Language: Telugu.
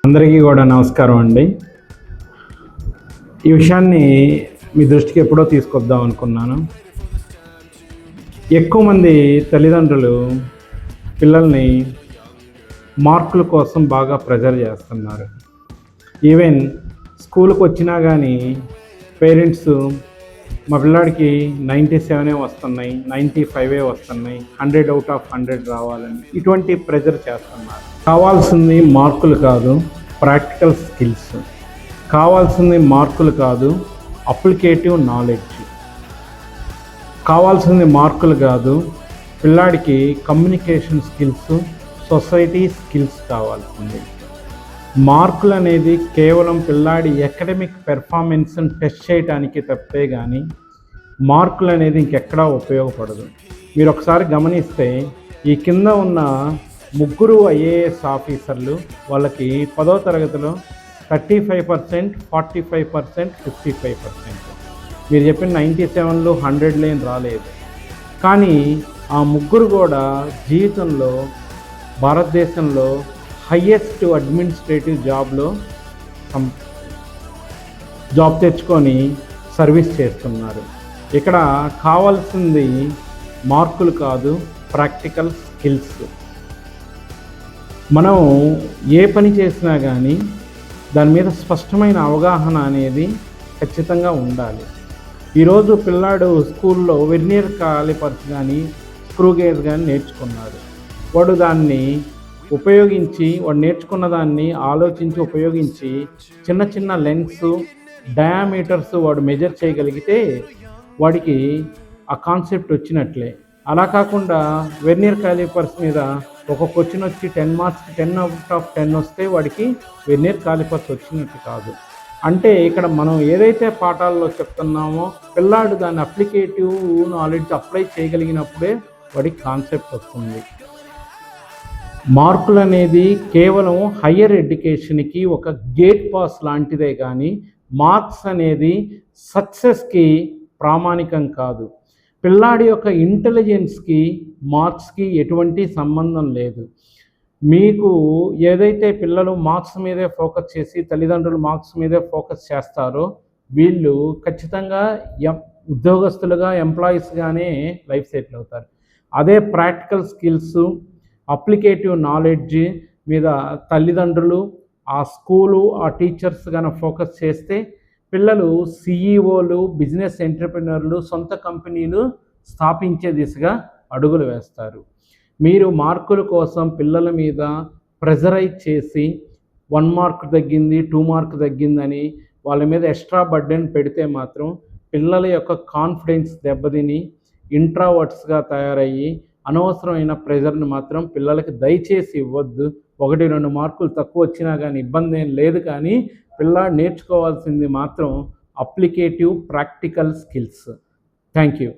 అందరికీ కూడా నమస్కారం అండి. ఈ విషయాన్ని మీ దృష్టికి ఎప్పుడో తీసుకొద్దాం అనుకున్నాను. ఎక్కువ మంది తల్లిదండ్రులు పిల్లల్ని మార్కుల కోసం బాగా ప్రెజర్ చేస్తున్నారు. ఈవెన్ స్కూల్కి వచ్చినా కానీ పేరెంట్స్ మా పిల్లాడికి 97 వస్తున్నాయి, 95 వస్తున్నాయి, 100 అవుట్ ఆఫ్ 100 రావాలని ఇటువంటి ప్రెజర్ చేస్తున్నారు. కావాల్సింది మార్కులు కాదు, ప్రాక్టికల్ స్కిల్స్. కావాల్సింది మార్కులు కాదు, అప్లికేటివ్ నాలెడ్జ్. కావాల్సింది మార్కులు కాదు, పిల్లాడికి కమ్యూనికేషన్ స్కిల్స్, సొసైటీ స్కిల్స్ కావాల్సింది. మార్కులు అనేది కేవలం పిల్లాడి అకాడమిక్ పెర్ఫార్మెన్స్ని టెస్ట్ చేయడానికి తప్పే కానీ మార్కులు అనేది ఇంకెక్కడా ఉపయోగపడదు. మీరు ఒకసారి గమనిస్తే ఈ కింద ఉన్న ముగ్గురు ఐఏఎస్ ఆఫీసర్లు వాళ్ళకి 10వ తరగతిలో 35%, 45%, 55%. మీరు చెప్పిన 97లు 100 లేని రాలేదు. కానీ ఆ ముగ్గురు కూడా జీవితంలో భారతదేశంలో హయ్యెస్ట్ అడ్మినిస్ట్రేటివ్ జాబ్ తెచ్చుకొని సర్వీస్ చేస్తున్నారు. ఇక్కడ కావాల్సింది మార్కులు కాదు, ప్రాక్టికల్ స్కిల్స్. మనం ఏ పని చేసినా కానీ దాని మీద స్పష్టమైన అవగాహన అనేది ఖచ్చితంగా ఉండాలి. ఈరోజు పిల్లాడు స్కూల్లో వెర్నియర్ కాలిపర్స్ కానీ స్క్రూ గేజ్ కానీ నేర్చుకున్నాడు. వాడు దాన్ని ఉపయోగించి వాడు నేర్చుకున్న దాన్ని ఆలోచించి ఉపయోగించి చిన్న చిన్న లెన్స్, డయామీటర్స్ వాడు మెజర్ చేయగలిగితే వాడికి ఆ కాన్సెప్ట్ వచ్చినట్లే. అలా కాకుండా వెర్నియర్ కాలిపర్స్ మీద ఒక క్వశ్చన్ వచ్చి 10 మార్క్స్కి 10 అవుట్ ఆఫ్ 10 వస్తే వాడికి వెర్నియర్ కాలిపర్స్ వచ్చినట్టు కాదు. అంటే ఇక్కడ మనం ఏదైతే పాఠాల్లో చెప్తున్నామో పిల్లాడు దాన్ని అప్లికేటివ్ నాలెడ్జ్ అప్లై చేయగలిగినప్పుడే వాడికి కాన్సెప్ట్ వస్తుంది. మార్కులు అనేది కేవలం హయ్యర్ ఎడ్యుకేషన్కి ఒక గేట్ పాస్ లాంటిదే కానీ మార్క్స్ అనేది సక్సెస్కి ప్రామాణికం కాదు. పిల్లాడి యొక్క ఇంటెలిజెన్స్కి మార్క్స్కి ఎటువంటి సంబంధం లేదు. మీకు ఏదైతే పిల్లలు మార్క్స్ మీదే ఫోకస్ చేసి తల్లిదండ్రులు మార్క్స్ మీదే ఫోకస్ చేస్తారో వీళ్ళు ఖచ్చితంగా ఉద్యోగస్తులుగా ఎంప్లాయీస్గానే లైఫ్ సెటిల్ అవుతారు. అదే ప్రాక్టికల్ స్కిల్స్, అప్లికేటివ్ నాలెడ్జ్ మీద తల్లిదండ్రులు, ఆ స్కూలు, ఆ టీచర్స్ కనుక ఫోకస్ చేస్తే పిల్లలు సిఈఓలు, బిజినెస్ ఎంటర్‌ప్రెన్యూర్లు, సొంత కంపెనీలు స్థాపించే దిశగా అడుగులు వేస్తారు. మీరు మార్కుల కోసం పిల్లల మీద ప్రెజరైజ్ చేసి 1 మార్క్ తగ్గింది, 2 మార్క్ తగ్గిందని వాళ్ళ మీద ఎక్స్ట్రా బర్డెన్ పెడితే మాత్రం పిల్లల యొక్క కాన్ఫిడెన్స్ దెబ్బతిని ఇంట్రావర్ట్స్గా తయారయ్యి అనవసరమైన ప్రెజర్ని మాత్రం పిల్లలకి దయచేసి ఇవ్వద్దు. 1-2 మార్కులు తక్కువ వచ్చినా కానీ ఇబ్బంది ఏం లేదు. కానీ పిల్లాడు నేర్చుకోవాల్సింది మాత్రం applicative practical skills. Thank you.